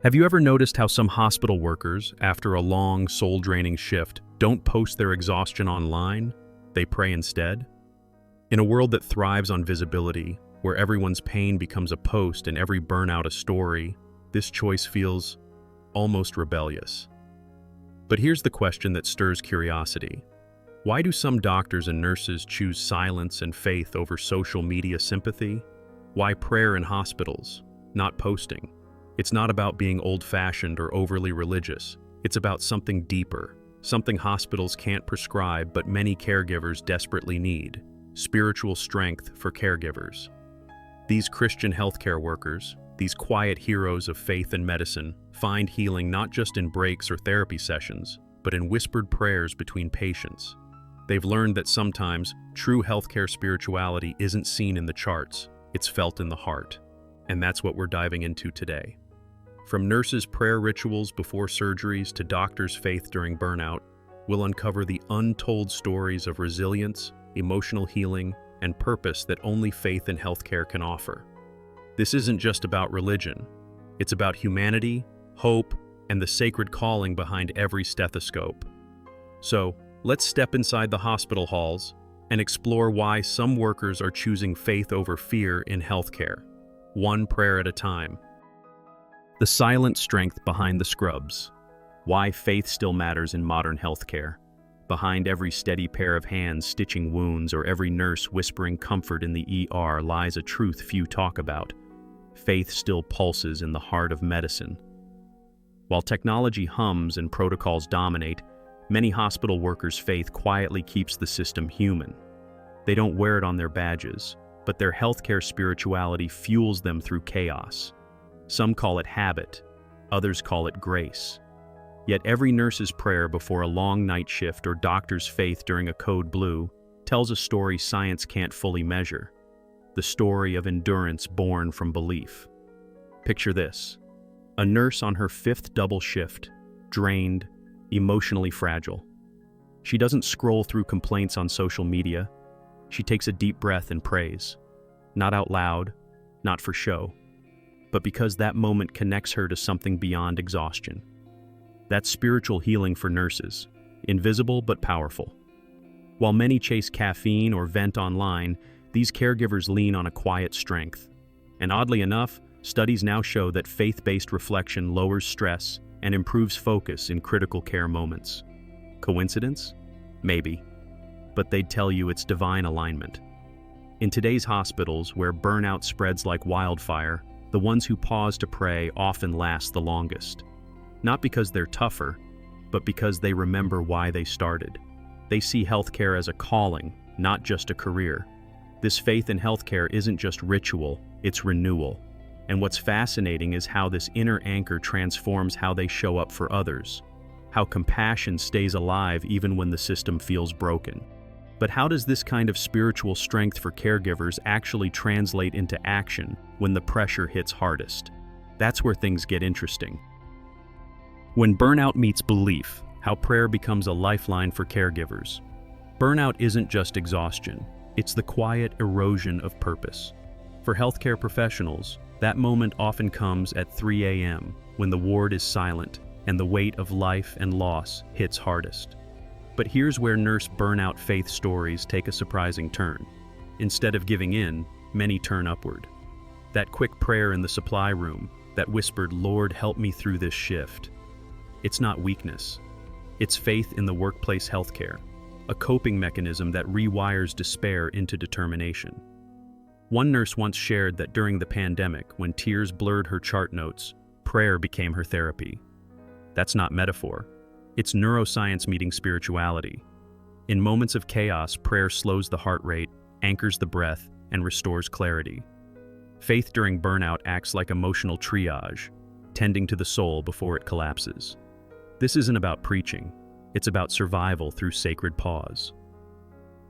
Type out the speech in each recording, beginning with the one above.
Have you ever noticed how some hospital workers, after a long, soul-draining shift, don't post their exhaustion online? They pray instead? In a world that thrives on visibility, where everyone's pain becomes a post and every burnout a story, this choice feels almost rebellious. But here's the question that stirs curiosity. Why do some doctors and nurses choose silence and faith over social media sympathy? Why prayer in hospitals, not posting? It's not about being old-fashioned or overly religious. It's about something deeper, something hospitals can't prescribe but many caregivers desperately need: spiritual strength for caregivers. These Christian healthcare workers, these quiet heroes of faith and medicine, find healing not just in breaks or therapy sessions, but in whispered prayers between patients. They've learned that sometimes true healthcare spirituality isn't seen in the charts, it's felt in the heart. And that's what we're diving into today. From nurses' prayer rituals before surgeries to doctors' faith during burnout, we'll uncover the untold stories of resilience, emotional healing, and purpose that only faith in healthcare can offer. This isn't just about religion. It's about humanity, hope, and the sacred calling behind every stethoscope. So, let's step inside the hospital halls and explore why some workers are choosing faith over fear in healthcare, one prayer at a time. The silent strength behind the scrubs. Why faith still matters in modern healthcare. Behind every steady pair of hands stitching wounds or every nurse whispering comfort in the ER lies a truth few talk about. Faith still pulses in the heart of medicine. While technology hums and protocols dominate, many hospital workers' faith quietly keeps the system human. They don't wear it on their badges, but their healthcare spirituality fuels them through chaos. Some call it habit, others call it grace. Yet every nurse's prayer before a long night shift or doctor's faith during a code blue tells a story science can't fully measure. The story of endurance born from belief. Picture this: a nurse on her 5th double shift, drained, emotionally fragile. She doesn't scroll through complaints on social media. She takes a deep breath and prays. Not out loud, not for show, but because that moment connects her to something beyond exhaustion. That's spiritual healing for nurses, invisible but powerful. While many chase caffeine or vent online, these caregivers lean on a quiet strength. And oddly enough, studies now show that faith-based reflection lowers stress and improves focus in critical care moments. Coincidence? Maybe. But they'd tell you it's divine alignment. In today's hospitals, where burnout spreads like wildfire, the ones who pause to pray often last the longest. Not because they're tougher, but because they remember why they started. They see healthcare as a calling, not just a career. This faith in healthcare isn't just ritual, it's renewal. And what's fascinating is how this inner anchor transforms how they show up for others, how compassion stays alive even when the system feels broken. But how does this kind of spiritual strength for caregivers actually translate into action when the pressure hits hardest? That's where things get interesting. When burnout meets belief, how prayer becomes a lifeline for caregivers. Burnout isn't just exhaustion, it's the quiet erosion of purpose. For healthcare professionals, that moment often comes at 3 a.m. when the ward is silent and the weight of life and loss hits hardest. But here's where nurse burnout faith stories take a surprising turn. Instead of giving in, many turn upward. That quick prayer in the supply room, that whispered, "Lord, help me through this shift." It's not weakness. It's faith in the workplace healthcare, a coping mechanism that rewires despair into determination. One nurse once shared that during the pandemic, when tears blurred her chart notes, prayer became her therapy. That's not metaphor. It's neuroscience meeting spirituality. In moments of chaos, prayer slows the heart rate, anchors the breath, and restores clarity. Faith during burnout acts like emotional triage, tending to the soul before it collapses. This isn't about preaching, it's about survival through sacred pause.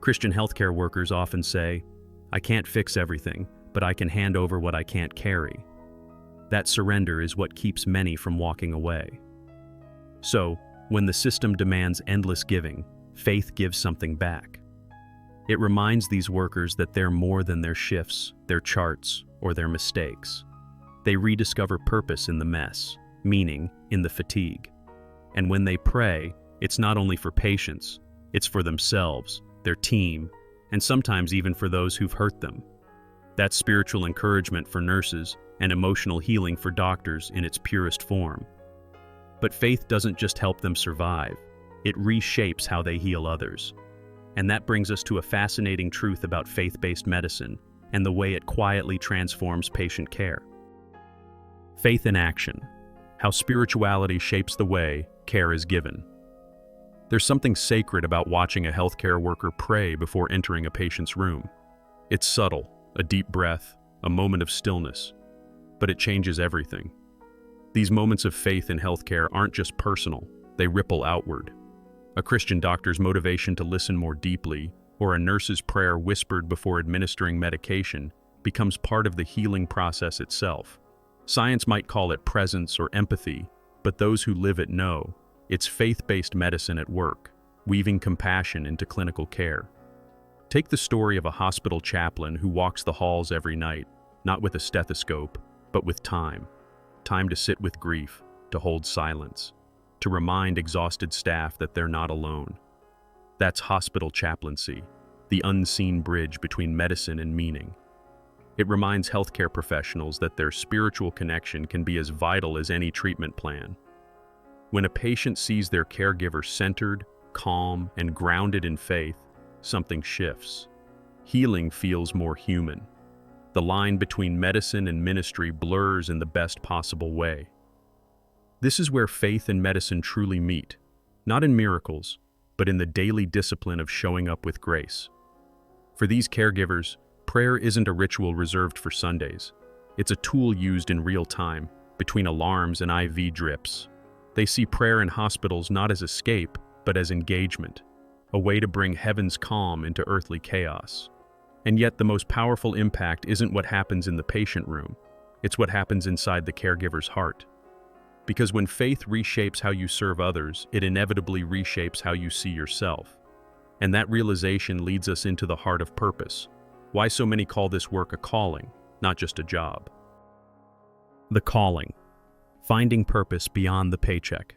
Christian healthcare workers often say, "I can't fix everything, but I can hand over what I can't carry." That surrender is what keeps many from walking away. So, when the system demands endless giving, faith gives something back. It reminds these workers that they're more than their shifts, their charts, or their mistakes. They rediscover purpose in the mess, meaning in the fatigue. And when they pray, it's not only for patients, it's for themselves, their team, and sometimes even for those who've hurt them. That's spiritual encouragement for nurses and emotional healing for doctors in its purest form. But faith doesn't just help them survive, it reshapes how they heal others. And that brings us to a fascinating truth about faith-based medicine and the way it quietly transforms patient care. Faith in action, how spirituality shapes the way care is given. There's something sacred about watching a healthcare worker pray before entering a patient's room. It's subtle, a deep breath, a moment of stillness, but it changes everything. These moments of faith in healthcare aren't just personal, they ripple outward. A Christian doctor's motivation to listen more deeply, or a nurse's prayer whispered before administering medication, becomes part of the healing process itself. Science might call it presence or empathy, but those who live it know it's faith-based medicine at work, weaving compassion into clinical care. Take the story of a hospital chaplain who walks the halls every night, not with a stethoscope, but with time. Time to sit with grief, to hold silence, to remind exhausted staff that they're not alone. That's hospital chaplaincy, the unseen bridge between medicine and meaning. It reminds healthcare professionals that their spiritual connection can be as vital as any treatment plan. When a patient sees their caregiver centered, calm, and grounded in faith, something shifts. Healing feels more human. The line between medicine and ministry blurs in the best possible way. This is where faith and medicine truly meet, not in miracles, but in the daily discipline of showing up with grace. For these caregivers, prayer isn't a ritual reserved for Sundays. It's a tool used in real time, between alarms and IV drips. They see prayer in hospitals not as escape, but as engagement, a way to bring heaven's calm into earthly chaos. And yet the most powerful impact isn't what happens in the patient room, it's what happens inside the caregiver's heart. Because when faith reshapes how you serve others, it inevitably reshapes how you see yourself. And that realization leads us into the heart of purpose. Why so many call this work a calling, not just a job. The calling. Finding purpose beyond the paycheck.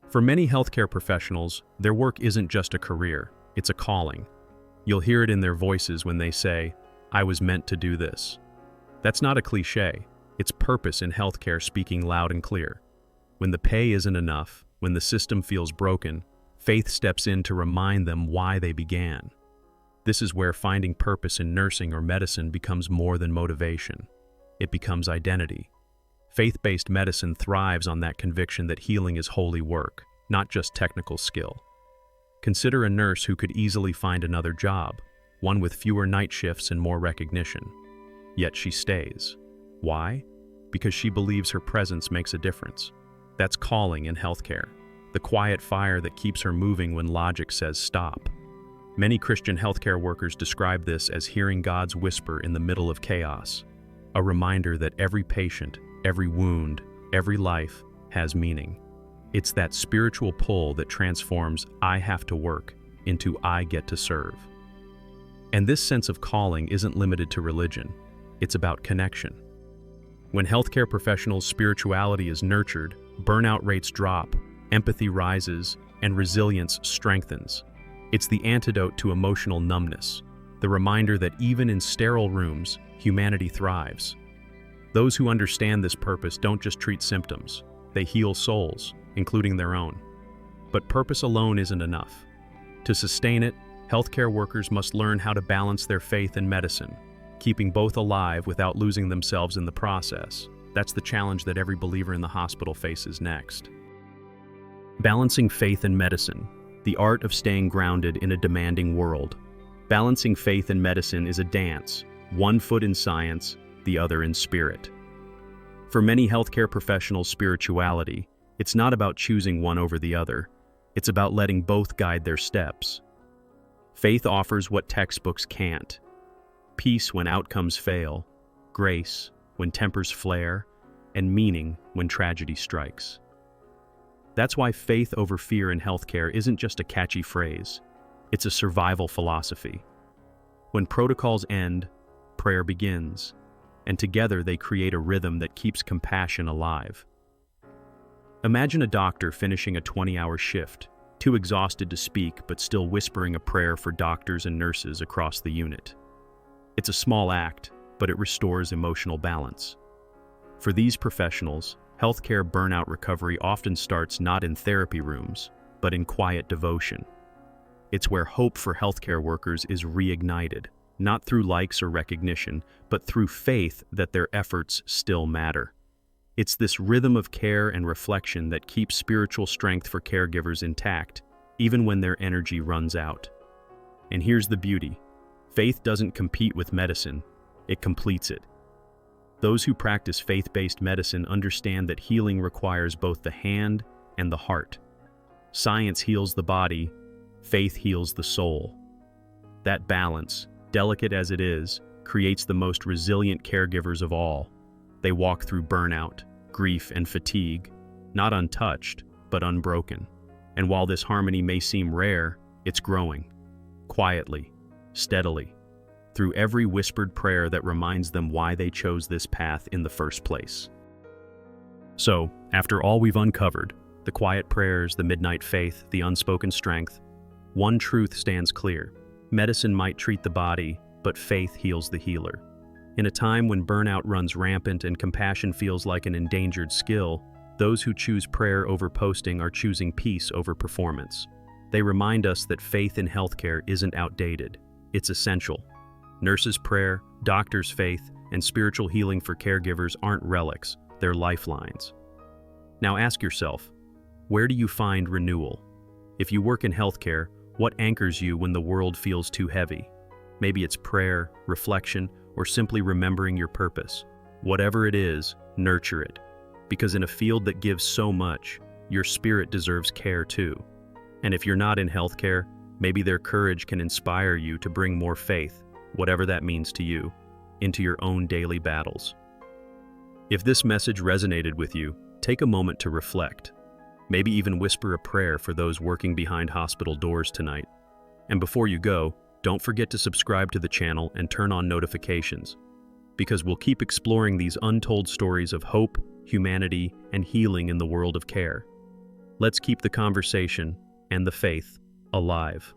For many healthcare professionals, their work isn't just a career, it's a calling. You'll hear it in their voices when they say, "I was meant to do this." That's not a cliche, it's purpose in healthcare speaking loud and clear. When the pay isn't enough, when the system feels broken, faith steps in to remind them why they began. This is where finding purpose in nursing or medicine becomes more than motivation. It becomes identity. Faith-based medicine thrives on that conviction that healing is holy work, not just technical skill. Consider a nurse who could easily find another job, one with fewer night shifts and more recognition. Yet she stays. Why? Because she believes her presence makes a difference. That's calling in healthcare, the quiet fire that keeps her moving when logic says stop. Many Christian healthcare workers describe this as hearing God's whisper in the middle of chaos, a reminder that every patient, every wound, every life has meaning. It's that spiritual pull that transforms "I have to work" into "I get to serve." And this sense of calling isn't limited to religion, it's about connection. When healthcare professionals' spirituality is nurtured, burnout rates drop, empathy rises, and resilience strengthens. It's the antidote to emotional numbness, the reminder that even in sterile rooms, humanity thrives. Those who understand this purpose don't just treat symptoms, they heal souls, including their own. But purpose alone isn't enough. To sustain it, healthcare workers must learn how to balance their faith and medicine, keeping both alive without losing themselves in the process. That's the challenge that every believer in the hospital faces next. Balancing faith and medicine, the art of staying grounded in a demanding world. Balancing faith and medicine is a dance, one foot in science, the other in spirit. For many healthcare professionals' spirituality, it's not about choosing one over the other, it's about letting both guide their steps. Faith offers what textbooks can't: peace when outcomes fail, grace when tempers flare, and meaning when tragedy strikes. That's why faith over fear in healthcare isn't just a catchy phrase, it's a survival philosophy. When protocols end, prayer begins, and together they create a rhythm that keeps compassion alive. Imagine a doctor finishing a 20-hour shift, too exhausted to speak but still whispering a prayer for doctors and nurses across the unit. It's a small act, but it restores emotional balance. For these professionals, healthcare burnout recovery often starts not in therapy rooms, but in quiet devotion. It's where hope for healthcare workers is reignited, not through likes or recognition, but through faith that their efforts still matter. It's this rhythm of care and reflection that keeps spiritual strength for caregivers intact, even when their energy runs out. And here's the beauty. Faith doesn't compete with medicine, it completes it. Those who practice faith-based medicine understand that healing requires both the hand and the heart. Science heals the body, faith heals the soul. That balance, delicate as it is, creates the most resilient caregivers of all. They walk through burnout, grief, and fatigue, not untouched, but unbroken. And while this harmony may seem rare, it's growing, quietly, steadily, through every whispered prayer that reminds them why they chose this path in the first place. So, after all we've uncovered, the quiet prayers, the midnight faith, the unspoken strength, one truth stands clear. Medicine might treat the body, but faith heals the healer. In a time when burnout runs rampant and compassion feels like an endangered skill, those who choose prayer over posting are choosing peace over performance. They remind us that faith in healthcare isn't outdated, it's essential. Nurses' prayer, doctors' faith, and spiritual healing for caregivers aren't relics, they're lifelines. Now ask yourself, where do you find renewal? If you work in healthcare, what anchors you when the world feels too heavy? Maybe it's prayer, reflection, or simply remembering your purpose. Whatever it is, nurture it. Because in a field that gives so much, your spirit deserves care too. And if you're not in healthcare, maybe their courage can inspire you to bring more faith, whatever that means to you, into your own daily battles. If this message resonated with you, take a moment to reflect. Maybe even whisper a prayer for those working behind hospital doors tonight. And before you go, don't forget to subscribe to the channel and turn on notifications, because we'll keep exploring these untold stories of hope, humanity, and healing in the world of care. Let's keep the conversation and the faith alive.